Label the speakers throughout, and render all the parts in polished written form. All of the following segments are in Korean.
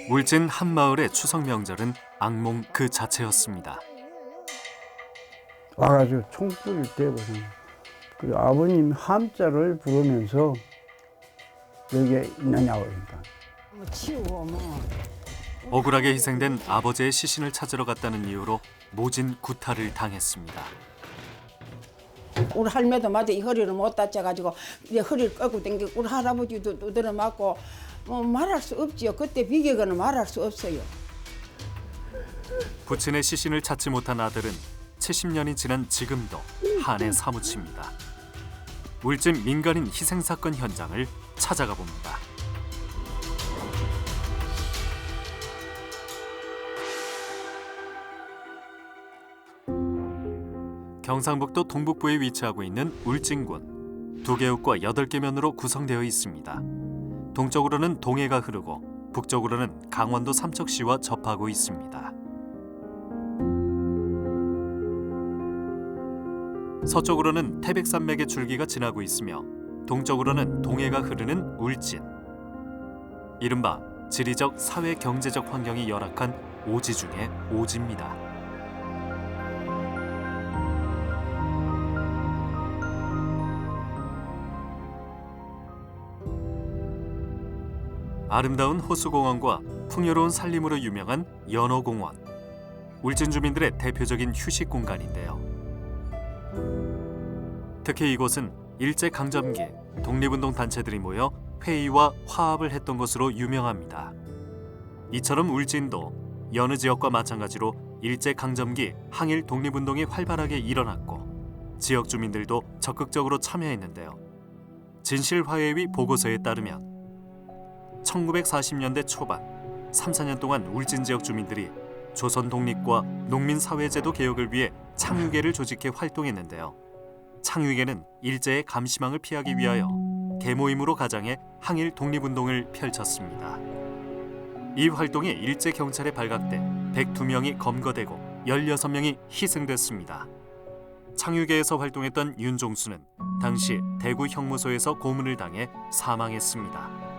Speaker 1: 울진 한마을의 추석 명절은 악몽 그 자체였습니다.
Speaker 2: 와가지고 총불을 대고서 그리고 아버님 함자를 부르면서 여기에 있느냐고 그러니까.
Speaker 3: 치우고 뭐.
Speaker 1: 억울하게 희생된 아버지의 시신을 찾으러 갔다는 이유로 모진 구타를 당했습니다.
Speaker 3: 우리 할매도 맞아 이 허리를 못 다쳐가지고 이제 허리를 꺾고 당기고 우리 할아버지도 두드려 맞고 뭐 말할 수 없지요. 그때 비교는 말할 수 없어요.
Speaker 1: 부친의 시신을 찾지 못한 아들은 70년이 지난 지금도 한에 사무칩니다. 울진 민간인 희생사건 현장을 찾아가 봅니다. 경상북도 동북부에 위치하고 있는 울진군. 2개읍과 8개 면으로 구성되어 있습니다. 동쪽으로는 동해가 흐르고 북쪽으로는 강원도 삼척시와 접하고 있습니다. 서쪽으로는 태백산맥의 줄기가 지나고 있으며 동쪽으로는 동해가 흐르는 울진. 이른바 지리적, 사회, 경제적 환경이 열악한 오지 중의 오지입니다. 아름다운 호수공원과 풍요로운 산림으로 유명한 연어공원. 울진 주민들의 대표적인 휴식 공간인데요. 특히 이곳은 일제강점기 독립운동 단체들이 모여 회의와 화합을 했던 곳으로 유명합니다. 이처럼 울진도 여느 지역과 마찬가지로 일제강점기 항일 독립운동이 활발하게 일어났고 지역 주민들도 적극적으로 참여했는데요. 진실화해위 보고서에 따르면 1940년대 초반 3, 4년 동안 울진 지역 주민들이 조선 독립과 농민사회제도 개혁을 위해 창유계를 조직해 활동했는데요. 창유계는 일제의 감시망을 피하기 위하여 계모임으로 가장해 항일 독립운동을 펼쳤습니다. 이 활동에 일제 경찰에 발각돼 102명이 검거되고 16명이 희생됐습니다. 창유계에서 활동했던 윤종수는 당시 대구 형무소에서 고문을 당해 사망했습니다.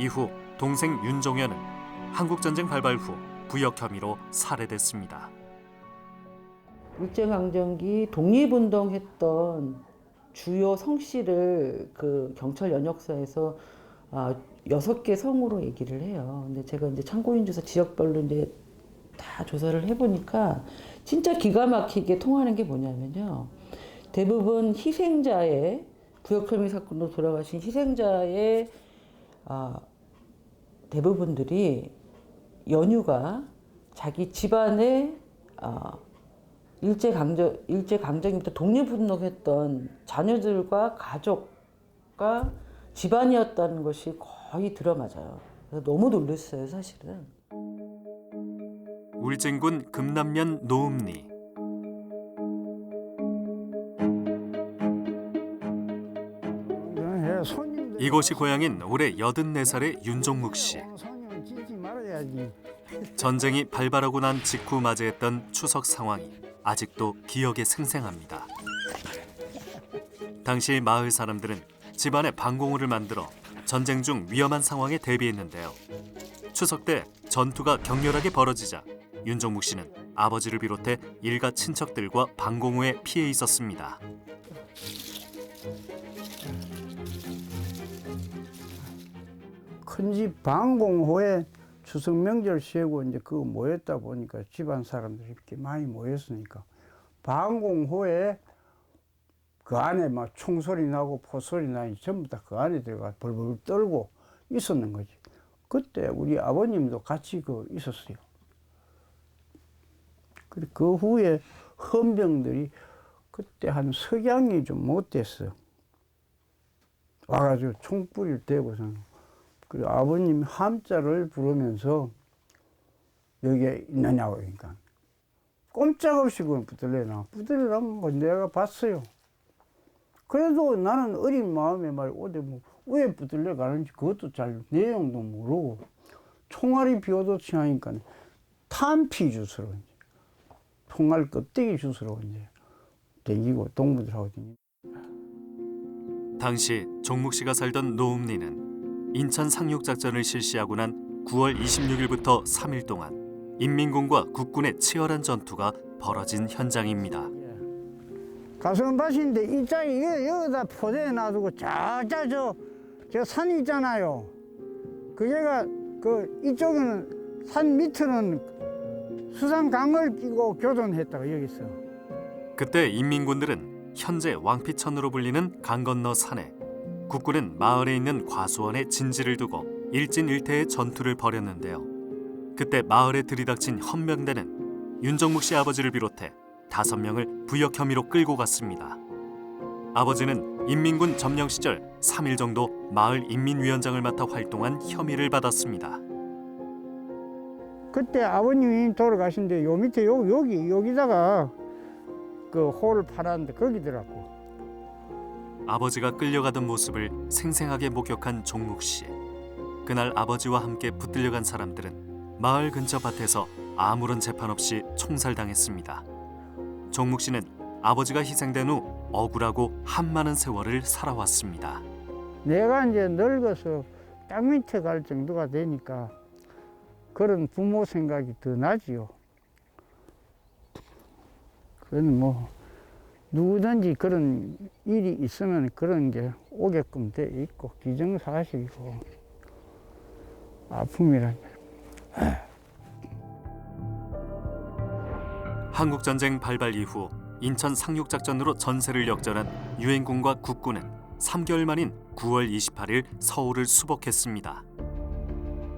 Speaker 1: 이후 동생 윤종현은 한국전쟁 발발 후 부역 혐의로 살해됐습니다.
Speaker 4: 일제강점기 독립운동했던 주요 성씨를 그 경찰 연역사에서 6개 성으로 얘기를 해요. 근데 제가 이제 참고인조사 지역별로 이제 다 조사를 해보니까 진짜 기가 막히게 통하는 게 뭐냐면요. 대부분 희생자의 부역 혐의 사건으로 돌아가신 희생자의 대부분들이 연유가 자기 집안의 일제강점기부터 독립운동했던 자녀들과 가족과 집안이었다는 것이 거의 들어맞아요. 그래서 너무 놀랐어요, 사실은.
Speaker 1: 울진군 금남면 노읍리. 이곳이 고향인 올해 84살의 윤종묵 씨. 전쟁이 발발하고 난 직후 맞이했던 추석 상황이 아직도 기억에 생생합니다. 당시 마을 사람들은 집안에 방공호를 만들어 전쟁 중 위험한 상황에 대비했는데요. 추석 때 전투가 격렬하게 벌어지자 윤종묵 씨는 아버지를 비롯해 일가 친척들과 방공호에 피해 있었습니다.
Speaker 2: 큰 집 방공호에 추석 명절 쉬고 이제 그거 모였다 보니까 집안 사람들이 이렇게 많이 모였으니까 방공호에 그 안에 막 총소리 나고 포소리 나니 전부 다 그 안에 들어가 벌벌 떨고 있었는 거지. 그때 우리 아버님도 같이 있었어요. 그 후에 헌병들이 그때 한 석양이 좀 못 됐어. 와가지고 총불을 대고서는 그리고 아버님 함자를 부르면서 여기에 있느냐고 그러니까 꼼짝없이 그걸 부들려나면 뭐 내가 봤어요. 그래도 나는 어린 마음에 어디 왜 부들려 가는지 그것도 잘 내용도 모르고 총알이 비오듯이 하니까 탄피 주스로 이제 총알 껍데기 주스로 이제 댕기고 동무들하고 댕기고.
Speaker 1: 당시 종묵 씨가 살던 노읍리는 인천 상륙작전을 실시하고 난 9월 26일부터 3일 동안 인민군과 국군의 치열한 전투가 벌어진 현장입니다.
Speaker 2: 가슴밭인데 이 짝이 여기다 포대에 놔두고 저 산 있잖아요. 그게가 이쪽에는 산 밑에는 수산강을 끼고 교전했다고 여기서.
Speaker 1: 그때 인민군들은 현재 왕피천으로 불리는 강 건너 산에, 국군은 마을에 있는 과수원에 진지를 두고 일진일퇴의 전투를 벌였는데요. 그때 마을에 들이닥친 헌병대는 윤정묵 씨 아버지를 비롯해 5명을 부역 혐의로 끌고 갔습니다. 아버지는 인민군 점령 시절 3일 정도 마을 인민위원장을 맡아 활동한 혐의를 받았습니다.
Speaker 2: 그때 아버님이 돌아가신데 요 밑에 여기다가 그 홀을 팔았는데 거기더라고.
Speaker 1: 아버지가 끌려가던 모습을 생생하게 목격한 종묵 씨. 그날 아버지와 함께 붙들려간 사람들은 마을 근처 밭에서 아무런 재판 없이 총살당했습니다. 종묵 씨는 아버지가 희생된 후 억울하고 한많은 세월을 살아왔습니다.
Speaker 2: 내가 이제 늙어서 땅 밑에 갈 정도가 되니까 그런 부모 생각이 더 나지요. 그건 뭐 누구든지 그런 일이 있으면 그런 게 오게끔 돼 있고 기정사실이고 아픔이란 게.
Speaker 1: 한국전쟁 발발 이후 인천 상륙작전으로 전세를 역전한 유엔군과 국군은 3개월 만인 9월 28일 서울을 수복했습니다.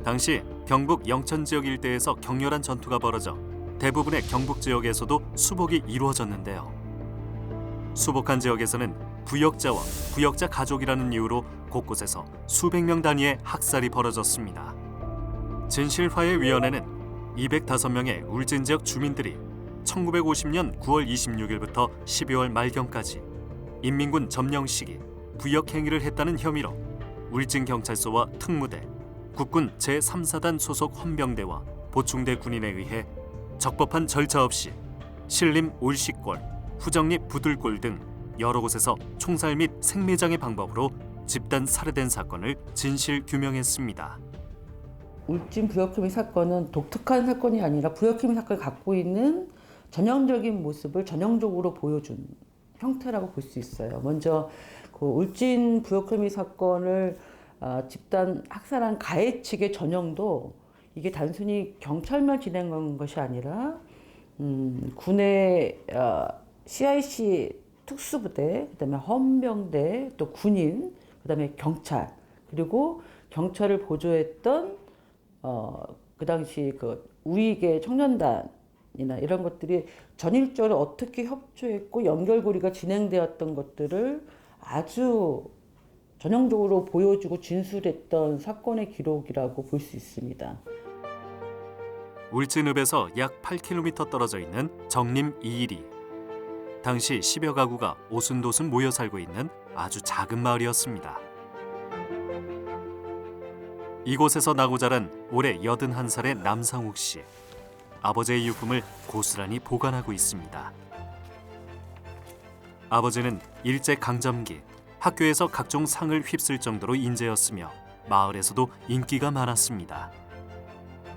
Speaker 1: 당시 경북 영천 지역 일대에서 격렬한 전투가 벌어져 대부분의 경북 지역에서도 수복이 이루어졌는데요. 수복한 지역에서는 부역자와 부역자 가족이라는 이유로 곳곳에서 수백 명 단위의 학살이 벌어졌습니다. 진실화해위원회는 205명의 울진 지역 주민들이 1950년 9월 26일부터 12월 말경까지 인민군 점령 시기 부역 행위를 했다는 혐의로 울진경찰서와 특무대, 국군 제3사단 소속 헌병대와 보충대 군인에 의해 적법한 절차 없이 신림 올시골, 후정리 부들골 등 여러 곳에서 총살 및 생매장의 방법으로 집단 살해된 사건을 진실 규명했습니다.
Speaker 4: 울진 부역혐의 사건은 독특한 사건이 아니라 부역혐의 사건을 갖고 있는 전형적인 모습을 전형적으로 보여준 형태라고 볼 수 있어요. 먼저 그 울진 부역혐의 사건을 집단 학살한 가해 측의 전형도 이게 단순히 경찰만 진행한 것이 아니라 군의 CIC 특수부대, 그다음에 헌병대, 또 군인, 그다음에 경찰, 그리고 경찰을 보조했던 그 당시 그 우익의 청년단이나 이런 것들이 전일적으로 어떻게 협조했고 연결고리가 진행되었던 것들을 아주 전형적으로 보여주고 진술했던 사건의 기록이라고 볼 수 있습니다.
Speaker 1: 울진읍에서 약 8km 떨어져 있는 정림 212. 당시 10여 가구가 오순도순 모여 살고 있는 아주 작은 마을이었습니다. 이곳에서 나고 자란 올해 81살의 남상욱 씨. 아버지의 유품을 고스란히 보관하고 있습니다. 아버지는 일제강점기 학교에서 각종 상을 휩쓸 정도로 인재였으며 마을에서도 인기가 많았습니다.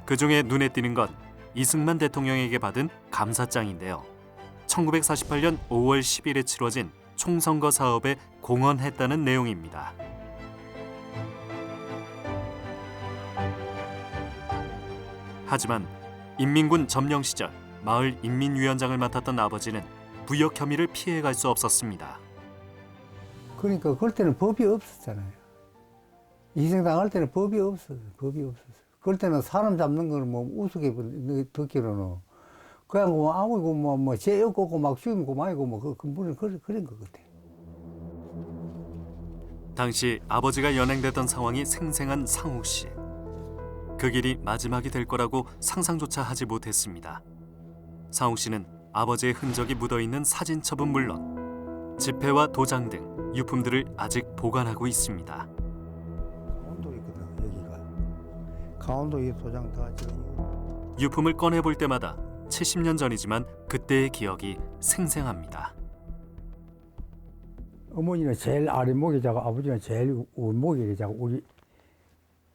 Speaker 1: 그중에 눈에 띄는 건 이승만 대통령에게 받은 감사장인데요. 1948년 5월 10일에 치러진 총선거 사업에 공헌했다는 내용입니다. 하지만 인민군 점령 시절 마을 인민위원장을 맡았던 아버지는 부역 혐의를 피해갈 수 없었습니다.
Speaker 2: 그러니까 그럴 때는 법이 없었잖아요. 희생당할 때는 법이 없었어요. 그럴 때는 사람 잡는 거는 뭐 우습게 듣기로는 그냥 뭐 아무고 뭐 죄 없고 막 죽이고 말고 뭐 그런 것 같아.
Speaker 1: 당시 아버지가 연행되던 상황이 생생한 상욱 씨. 그 길이 마지막이 될 거라고 상상조차 하지 못했습니다. 상욱 씨는 아버지의 흔적이 묻어있는 사진첩은 물론 지폐와 도장 등 유품들을 아직 보관하고 있습니다.
Speaker 2: 강원도 있거든 여기가. 강원도 이 도장 다 지금.
Speaker 1: 유품을 꺼내볼 때마다 70년 전이지만 그때의 기억이 생생합니다.
Speaker 2: 어머니는 제일 아랫목이 작고 아버지는 제일 윗목이 작고 우리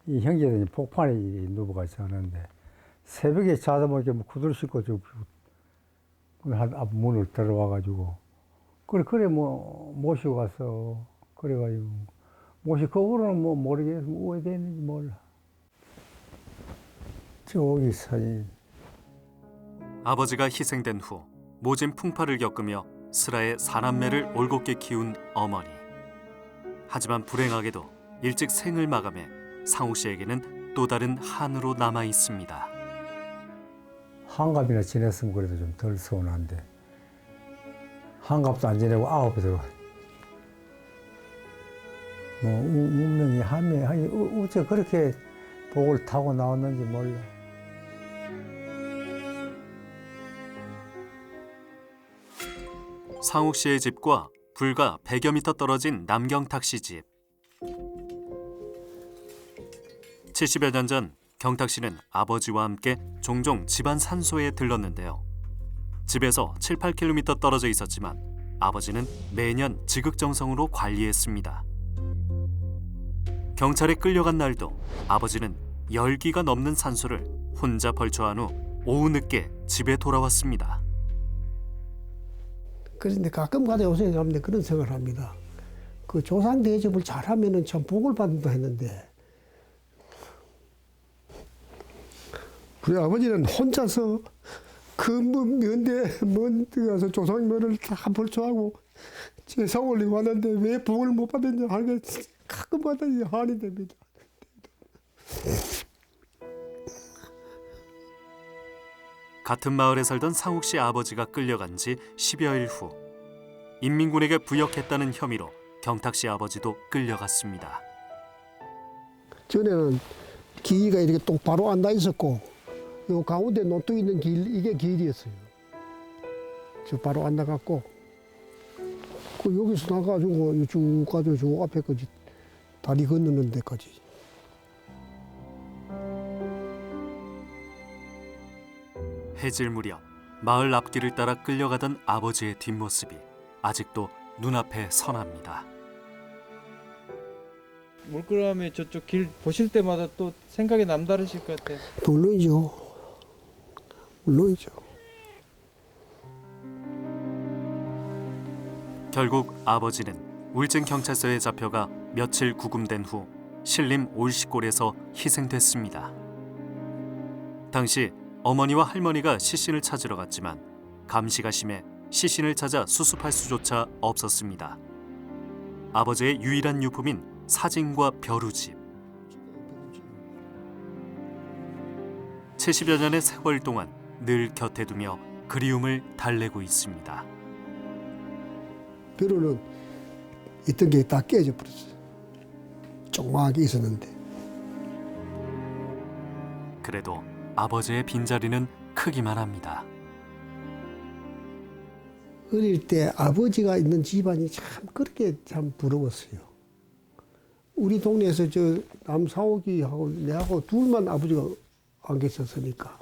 Speaker 2: 이 형제들이 폭탄에 누워가 자는데 새벽에 자다 보니까 뭐 구두를 신고 문을 들어와가지고 그래 뭐 모시고 가서 그래가지고 모시 그 후로는 뭐 모르겠어 왜 됐는지 몰라. 저기 사진.
Speaker 1: 아버지가 희생된 후 모진 풍파를 겪으며 슬하의 사남매를 올곧게 키운 어머니. 하지만 불행하게도 일찍 생을 마감해 상욱 씨에게는 또 다른 한으로 남아 있습니다.
Speaker 2: 한갑이나 지냈으면 그래도 좀 덜 서운한데 한갑도 안 지내고 9에 들어가. 뭐 운명이 한명 어째 그렇게 복을 타고 나왔는지 몰라.
Speaker 1: 상욱 씨의 집과 불과 100여 미터 떨어진 남경탁 씨 집. 70여 년 전 경탁 씨는 아버지와 함께 종종 집안 산소에 들렀는데요. 집에서 7, 8km 떨어져 있었지만 아버지는 매년 지극정성으로 관리했습니다. 경찰에 끌려간 날도 아버지는 10기가 넘는 산소를 혼자 벌초한 후 오후 늦게 집에 돌아왔습니다.
Speaker 5: 그런데 가끔 가다 요새 가면 그런 생각을 합니다. 그 조상 대접을 잘하면은 참 복을 받는다 했는데 우리 아버지는 혼자서 그 면대 먼데 가서 조상면을 다 벌초하고 제사 올리고 왔는데 왜 복을 못 받았냐 하는 게 가끔마다 한이 됩니다.
Speaker 1: 같은 마을에 살던 상욱 씨 아버지가 끌려간 지 10여일 후 인민군에게 부역했다는 혐의로 경탁 씨 아버지도 끌려갔습니다.
Speaker 5: 전에는 길이가 이렇게 똑바로 앉아 있었고 요 가운데 노뚝 있는 길 이게 길이었어요. 저 바로 앉아갖고 그 여기서 나가지고 쭉 가지고 저 앞에까지 다리 건너는 데까지.
Speaker 1: 해질 무렵 마을 앞길을 따라 끌려가던 아버지의 뒷모습이 아직도 눈앞에 선합니다.
Speaker 6: 물끄러미 저쪽 길 보실 때마다 또 생각이 남다르실 것 같아요.
Speaker 5: 물론이죠. 물론이죠.
Speaker 1: 결국 아버지는 울진 경찰서에 잡혀가 며칠 구금된 후 신림 올시골에서 희생됐습니다. 당시 어머니와 할머니가 시신을 찾으러 갔지만 감시가 심해 시신을 찾아 수습할 수조차 없었습니다. 아버지의 유일한 유품인 사진과 벼루집. 70여 년의 세월 동안 늘 곁에 두며 그리움을 달래고 있습니다.
Speaker 5: 벼루는 있던 게 다 깨져 버렸어요. 조그맣게 있었는데.
Speaker 1: 그래도 아버지의 빈자리는 크기만 합니다.
Speaker 5: 어릴 때 아버지가 있는 집안이 참 그렇게 참 부러웠어요. 우리 동네에서 저 남사옥이하고 내하고 둘만 아버지가 안 계셨으니까.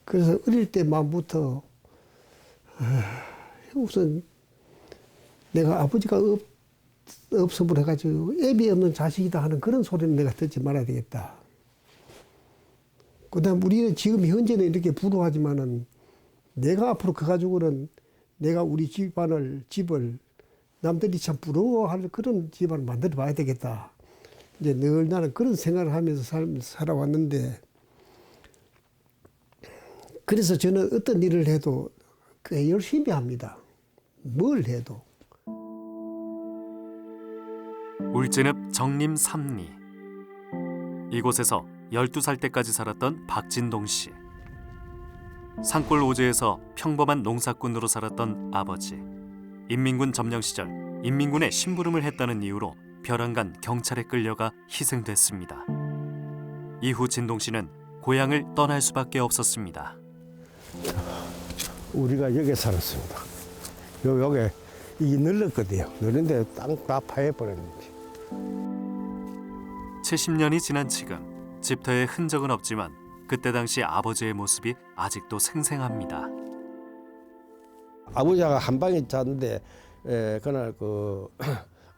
Speaker 5: 그래서 어릴 때 마음부터 우선 내가 아버지가 없음을 해가지고 애비 없는 자식이다 하는 그런 소리는 내가 듣지 말아야 되겠다. 그다음 우리는 지금 현재는 이렇게 부러워하지만은 내가 앞으로 가가지고는 내가 우리 집을 남들이 참 부러워할 그런 집안을 만들어 봐야 되겠다. 이제 늘 나는 그런 생각을 하면서 살아왔는데 그래서 저는 어떤 일을 해도 꽤 열심히 합니다. 뭘 해도.
Speaker 1: 울진읍 정림 삼리. 이곳에서 12살 때까지 살았던 박진동 씨. 산골 오지에서 평범한 농사꾼으로 살았던 아버지. 인민군 점령 시절 인민군에 심부름을 했다는 이유로 벼랑간 경찰에 끌려가 희생됐습니다. 이후 진동 씨는 고향을 떠날 수밖에 없었습니다.
Speaker 2: 우리가 여기 살았습니다. 여기 이게 늘렸거든요. 늘는데 땅 다 파해버렸는데.
Speaker 1: 70년이 지난 지금 집터에 흔적은 없지만 그때 당시 아버지의 모습이 아직도 생생합니다.
Speaker 7: 아버지가 한 방에 잤는데 그날 그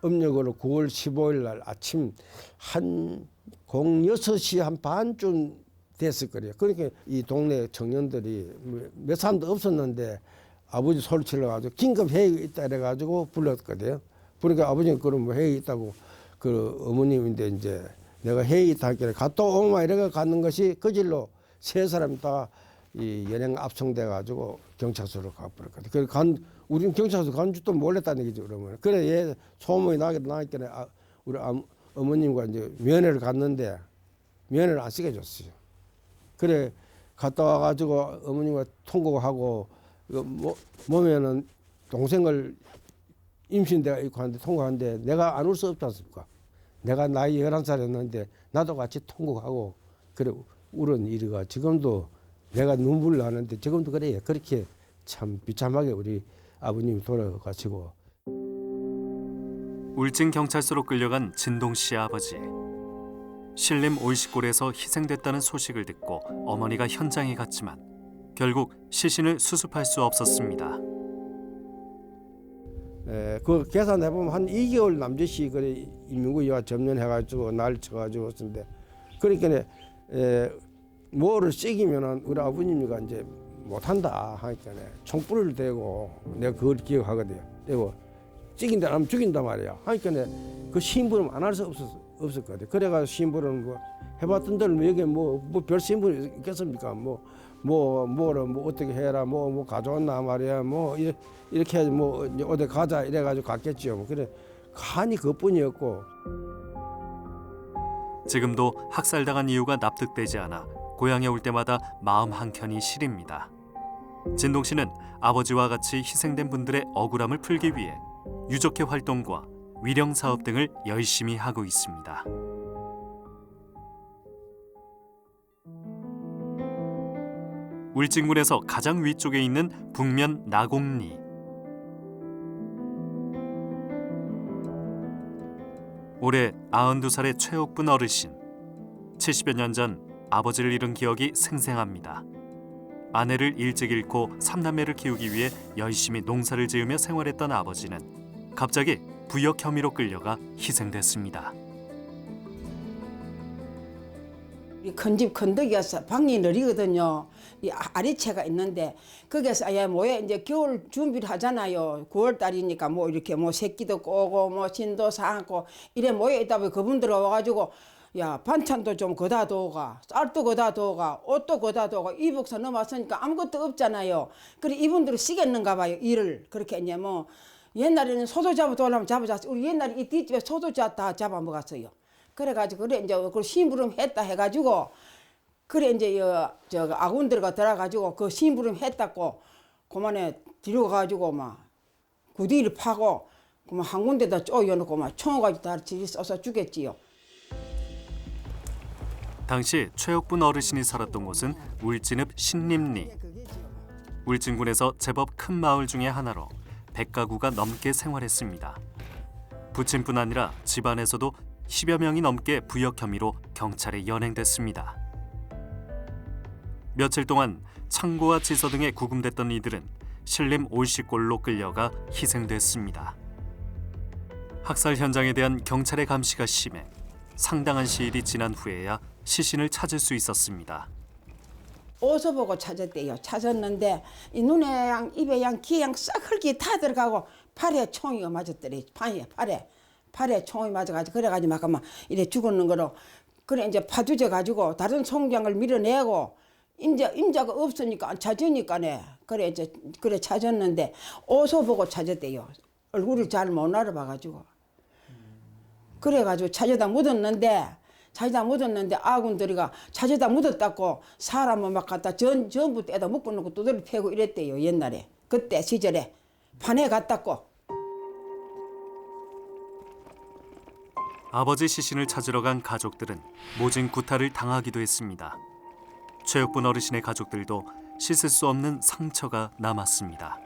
Speaker 7: 음력으로 9월 15일 날 아침 한 06시 한 반쯤 됐을 거예요. 그러니까 이 동네 청년들이 몇 사람도 없었는데 아버지 소리 질러가지고 긴급 회의가 있다 이래가지고 불렀거든요. 그러니까 아버지는 그럼 뭐 회의 있다고 그 어머님인데 이제 내가 회의 있다 하길래 갔다 오마 이래가 갔는 것이 그 질로 세 사람 다 이 연행 압송돼가지고 경찰서로 가버렸거든. 그래서 우리는 경찰서 간 줄도 몰랐다는 얘기죠. 그러면 그래 얘 소문이 나니까 우리 어머님과 이제 면회를 갔는데 면회를 안 쓰게 줬어요. 그래 갔다 와가지고 어머님과 통곡하고 몸에는 동생을 임신대가 있고 하는데 통곡하는데 내가 안 울 수 없지 않습니까? 내가 나이 11살이었는데 나도 같이 통곡하고 그래 울은 일이가 지금도 내가 눈물 나는데 지금도 그래요. 그렇게 참 비참하게 우리 아버님이 돌아가시고.
Speaker 1: 울진 경찰서로 끌려간 진동 씨의 아버지. 신림 올시골에서 희생됐다는 소식을 듣고 어머니가 현장에 갔지만 결국 시신을 수습할 수 없었습니다.
Speaker 7: 그 계산해보면 한 2개월 남짓이 그래 인민구이와 점령해가지고 날 쳐가지고 왔는데 그러니까 뭐를 찌기면은 우리 아버님이가 이제 못한다 하니까 총불을 대고 내가 그걸 기억하거든요. 대고 찌긴다 하면 죽인단 말이야. 하니까 그 심부름 안 할 수 없었거든. 그래가지고 심부름 뭐 해봤던 데는 여기 뭐 별 심부름 있겠습니까? 뭐를 어떻게 해라 뭐 가져왔나 말이야. 뭐 이렇게 해야지 뭐 어디 가자 이래가지고 갔겠지요. 뭐 그래 간이 그뿐이었고.
Speaker 1: 지금도 학살당한 이유가 납득되지 않아 고향에 올 때마다 마음 한켠이 시립니다. 진동 씨는 아버지와 같이 희생된 분들의 억울함을 풀기 위해 유족회 활동과 위령 사업 등을 열심히 하고 있습니다. 울진군에서 가장 위쪽에 있는 북면 나곡리. 올해 92살의 최옥분 어르신. 70여 년 전 아버지를 잃은 기억이 생생합니다. 아내를 일찍 잃고 3남매를 키우기 위해 열심히 농사를 지으며 생활했던 아버지는 갑자기 부역 혐의로 끌려가 희생됐습니다.
Speaker 3: 큰 집 건더기여서 방이 느리거든요. 이 아래채가 있는데 거기서 아야 뭐야 이제 겨울 준비를 하잖아요. 9월 달이니까 뭐 이렇게 뭐 새끼도 꼬고 뭐 진도 사고 이래 모여 있다 보니 그분들 와가지고 야 반찬도 좀 거다 도가 쌀도 거다 도가 옷도 거다 도가 이북서 넘어왔으니까 아무것도 없잖아요. 그래 이분들은 쉬겠는가 봐요. 일을 그렇게 이제 뭐 옛날에는 소도 잡아도려면 잡아줬어. 우리 옛날에 이 뒷집에 소도 다 잡아먹었어요. 그래가지고 그래 이제 그 심부름 했다 해가지고 그래 이제 저 아군들과 들어가지고 그 심부름 했다고 그만에 뒤로 가지고 막 구디를 파고 그만 한 군데다 쪼여놓고 막 총까지 다 써서 주겠지요.
Speaker 1: 당시 최옥분 어르신이 살았던 곳은 울진읍 신림리. 울진군에서 제법 큰 마을 중의 하나로 100가구가 넘게 생활했습니다. 부친뿐 아니라 집안에서도 10여 명이 넘게 부역 혐의로 경찰에 연행됐습니다. 며칠 동안 창고와 지서 등에 구금됐던 이들은 신림 올시골로 끌려가 희생됐습니다. 학살 현장에 대한 경찰의 감시가 심해 상당한 시일이 지난 후에야 시신을 찾을 수 있었습니다.
Speaker 3: 어디서 보고 찾았대요. 찾았는데 이 눈에 양 입에 양 귀에 양 싹 흙이 다 들어가고 팔에 총이 맞았더래. 팔에 총이 맞아가지고 그래가지고 막 이래 죽었는 거로 그래 이제 파두져 가지고 다른 송장을 밀어내고 임자가 없으니까 안 찾으니까네 그래 이제 그래 찾았는데 어디서 보고 찾았대요. 얼굴을 잘 못 알아봐가지고 그래가지고 찾아다 묻었는데 아군들이가 찾아다 묻었다고 사람을 막 갖다 전부 떼다 묶어놓고 두드려 패고 이랬대요. 옛날에 그때 시절에 판에 갔다고.
Speaker 1: 아버지 시신을 찾으러 간 가족들은 모진 구타를 당하기도 했습니다. 최옥분 어르신의 가족들도 씻을 수 없는 상처가 남았습니다.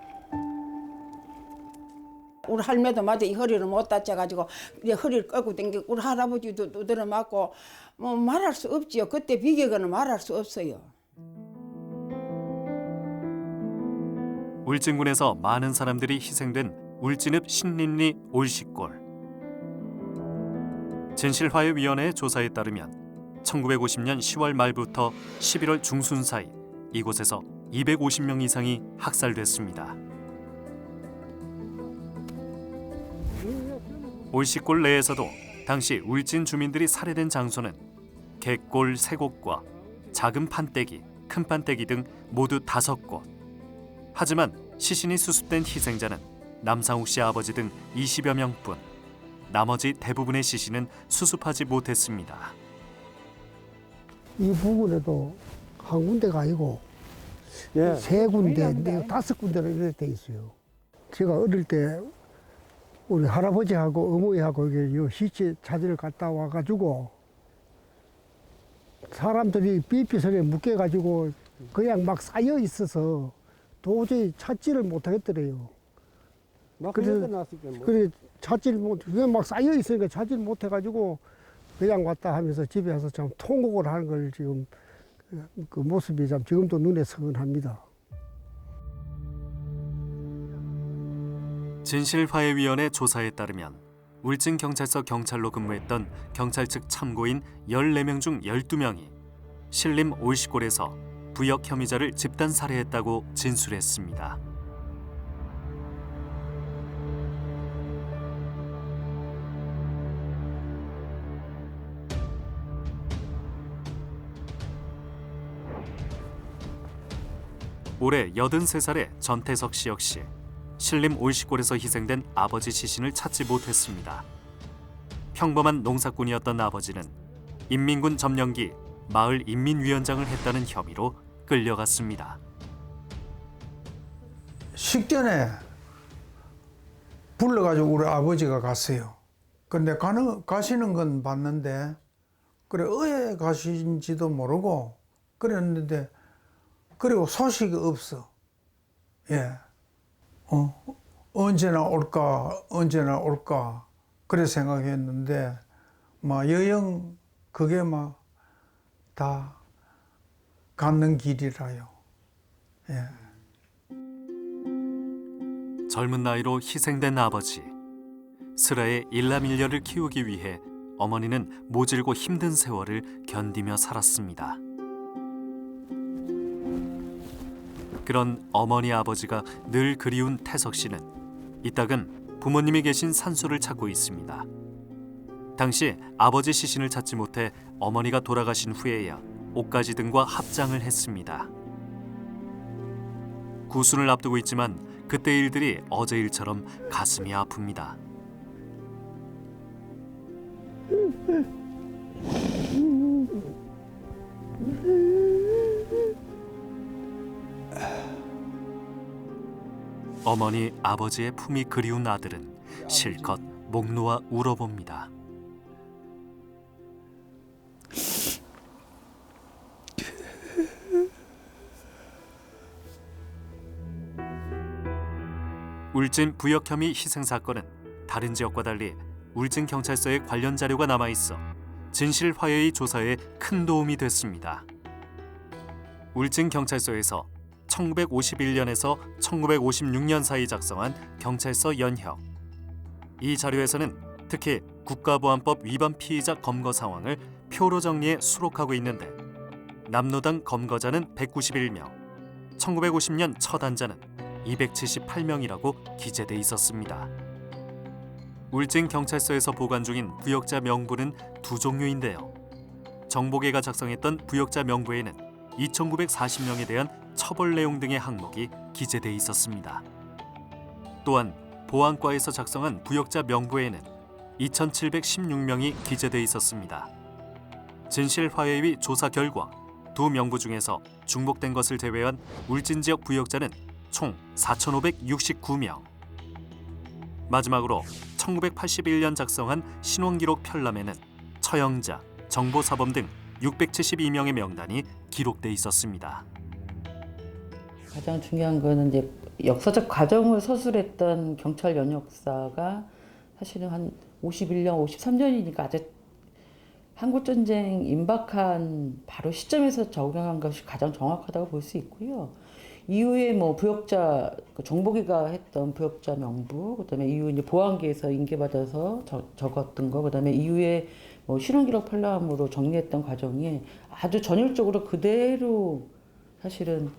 Speaker 3: 우리 할매도 맞아 이 허리를 못 다쳐가지고 이제 허리를 끌고 댕기고 우리 할아버지도 두드려 맞고 뭐 말할 수 없지요. 그때 비교는 말할 수 없어요.
Speaker 1: 울진군에서 많은 사람들이 희생된 울진읍 신림리 올시골. 진실화해위원회의 조사에 따르면 1950년 10월 말부터 11월 중순 사이 이곳에서 250명 이상이 학살됐습니다. 올시골 내에서도 당시 울진 주민들이 살해된 장소는 갯골 3곳과 작은 판때기, 큰 판때기 등 모두 5곳. 하지만 시신이 수습된 희생자는 남상욱 씨 아버지 등 20여 명뿐. 나머지 대부분의 시신은 수습하지 못했습니다.
Speaker 5: 이 부근에도 한 군데가 아니고
Speaker 7: 예.
Speaker 5: 3군데, 5군데로 이렇게 돼 있어요. 제가 어릴 때 우리 할아버지하고 어머니하고 이게 요 시체 찾으러 갔다 와가지고 사람들이 삐삐선에 묶여가지고 그냥 막 쌓여 있어서 도저히 찾지를 못하겠더래요. 그래 찾지를 못, 그냥 막 쌓여 있으니까 찾지를 못해가지고 그냥 왔다 하면서 집에 와서 참 통곡을 하는 걸 지금 그 모습이 참 지금도 눈에 선합니다.
Speaker 1: 진실화해위원회 조사에 따르면 울진경찰서 경찰로 근무했던 경찰 측 참고인 14명 중 12명이 신림 올시골에서 부역 혐의자를 집단 살해했다고 진술했습니다. 올해 83살의 전태석 씨 역시 신림 올시골에서 희생된 아버지 시신을 찾지 못했습니다. 평범한 농사꾼이었던 아버지는 인민군 점령기 마을 인민위원장을 했다는 혐의로 끌려갔습니다.
Speaker 8: 식전에 불러가지고 우리 아버지가 갔어요. 근데 가시는 건 봤는데 그래 어에 가신지도 모르고 그랬는데 그리고 소식이 없어. 예. 언제나 올까 그래 생각했는데 막 여영 그게 막 다 가는 길이라요. 예.
Speaker 1: 젊은 나이로 희생된 아버지. 슬하의 일남일녀를 키우기 위해 어머니는 모질고 힘든 세월을 견디며 살았습니다. 그런 어머니 아버지가 늘 그리운 태석 씨는 이따금 부모님이 계신 산소를 찾고 있습니다. 당시 아버지 시신을 찾지 못해 어머니가 돌아가신 후에야 옷가지 등과 합장을 했습니다. 구순을 앞두고 있지만 그때 일들이 어제 일처럼 가슴이 아픕니다. 어머니 아버지의 품이 그리운 아들은 실컷 목 놓아 울어봅니다. 울진 부역 혐의 희생 사건은 다른 지역과 달리 울진 경찰서에 관련 자료가 남아 있어 진실화해의 조사에 큰 도움이 됐습니다. 울진 경찰서에서 1951년에서 1956년 사이 작성한 경찰서 연혁. 이 자료에서는 특히 국가보안법 위반 피의자 검거 상황을 표로 정리해 수록하고 있는데 남로당 검거자는 191명, 1950년 처단자는 278명이라고 기재돼 있었습니다. 울진 경찰서에서 보관 중인 부역자 명부는 2종류인데요. 정보계가 작성했던 부역자 명부에는 2,940명에 대한 처벌 내용 등의 항목이 기재돼 있었습니다. 또한 보안과에서 작성한 부역자 명부에는 2,716명이 기재돼 있었습니다. 진실화해위 조사 결과 두 명부 중에서 중복된 것을 제외한 울진 지역 부역자는 총 4,569명. 마지막으로 1981년 작성한 신원기록 편람에는 처형자, 정보사범 등 672명의 명단이 기록돼 있었습니다.
Speaker 4: 가장 중요한 거는 이제 역사적 과정을 서술했던 경찰 연역사가 사실은 한 51년, 53년이니까 아주 한국전쟁 임박한 바로 시점에서 적용한 것이 가장 정확하다고 볼 수 있고요. 이후에 뭐 부역자 정보기가 했던 부역자 명부, 그다음에 이후 이제 보안계에서 인계받아서 적었던 거, 그다음에 이후에 실형기록 팔람으로 정리했던 과정이 아주 전율적으로 그대로 사실은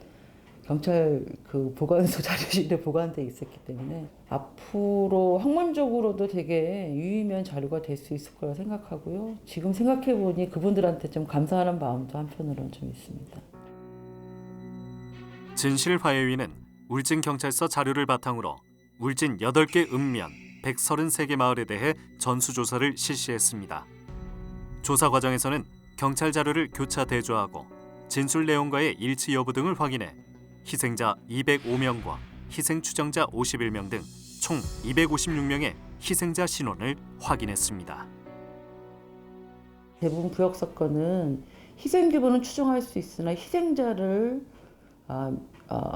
Speaker 4: 경찰 그 보관소 자료실에 보관돼 있었기 때문에 앞으로 학문적으로도 되게 유의미한 자료가 될 수 있을 거라 생각하고요. 지금 생각해 보니 그분들한테 좀 감사하는 마음도 한편으로는 좀 있습니다.
Speaker 1: 진실화해위는 울진경찰서 자료를 바탕으로 울진 8개 읍면 133개 마을에 대해 전수조사를 실시했습니다. 조사 과정에서는 경찰 자료를 교차 대조하고 진술 내용과의 일치 여부 등을 확인해 희생자 205명과 희생 추정자 51명 등 총 256명의 희생자 신원을 확인했습니다.
Speaker 4: 대부분 부역 사건은 희생 규모는 추정할 수 있으나 희생자를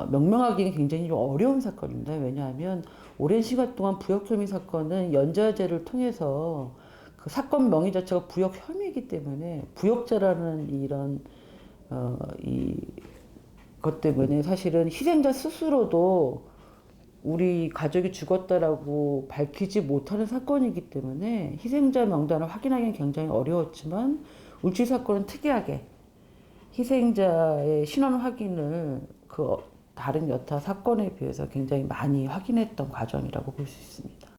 Speaker 4: 명명하기는 굉장히 좀 어려운 사건입니다. 왜냐하면 오랜 시간 동안 부역 혐의 사건은 연좌제를 통해서 그 사건 명의 자체가 부역 혐의이기 때문에 부역자라는 이런 것 때문에 사실은 희생자 스스로도 우리 가족이 죽었다라고 밝히지 못하는 사건이기 때문에 희생자 명단을 확인하기는 굉장히 어려웠지만 울진 사건은 특이하게 희생자의 신원 확인을 그 다른 여타 사건에 비해서 굉장히 많이 확인했던 과정이라고 볼 수 있습니다.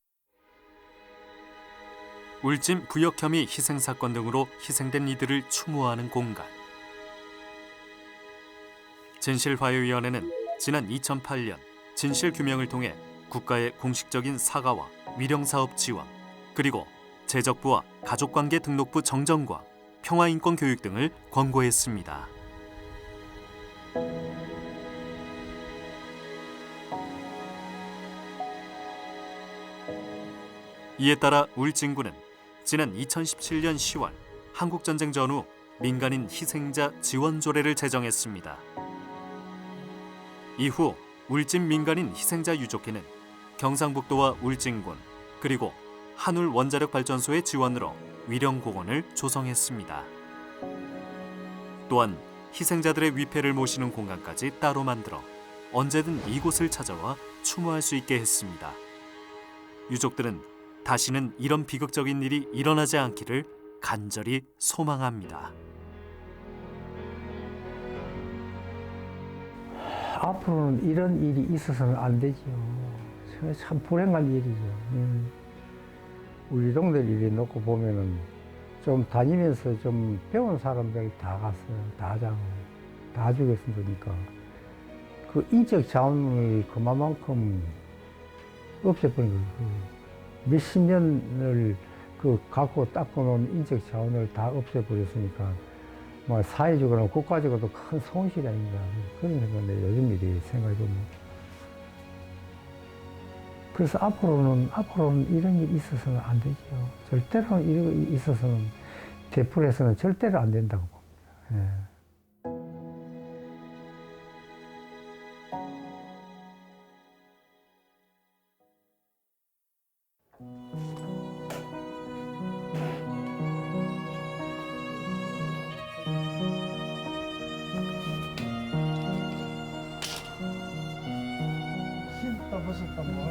Speaker 1: 울진 부역 혐의 희생 사건 등으로 희생된 이들을 추모하는 공간. 진실화해위원회는 지난 2008년 진실규명을 통해 국가의 공식적인 사과와 위령사업 지원, 그리고 재적부와 가족관계 등록부 정정과 평화인권 교육 등을 권고했습니다. 이에 따라 울진군은 지난 2017년 10월 한국전쟁 전후 민간인 희생자 지원 조례를 제정했습니다. 이후 울진 민간인 희생자 유족회는 경상북도와 울진군 그리고 한울 원자력 발전소의 지원으로 위령공원을 조성했습니다. 또한 희생자들의 위패를 모시는 공간까지 따로 만들어 언제든 이곳을 찾아와 추모할 수 있게 했습니다. 유족들은 다시는 이런 비극적인 일이 일어나지 않기를 간절히 소망합니다.
Speaker 2: 앞으로는 이런 일이 있어서는 안 되죠. 참 불행한 일이죠. 우리 동네 일이 놓고 보면은 좀 다니면서 좀 배운 사람들 다 갔어요. 다 하자고. 다 죽였으니까. 그 인적 자원을 그만큼 없애버린 거예요. 몇십 년을 그 갖고 닦고 놓은 인적 자원을 다 없애버렸으니까 뭐 사회적으로 국가적으로도 큰 손실이 아닌가 그런 생각인데 요즘 일이 생각해보면 그래서 앞으로는 이런 일이 있어서는 안 되죠. 절대로 이런 일이 있어서는 대풀에서는 절대로 안 된다고 봅니다. 예.
Speaker 5: 벗었다 뭐.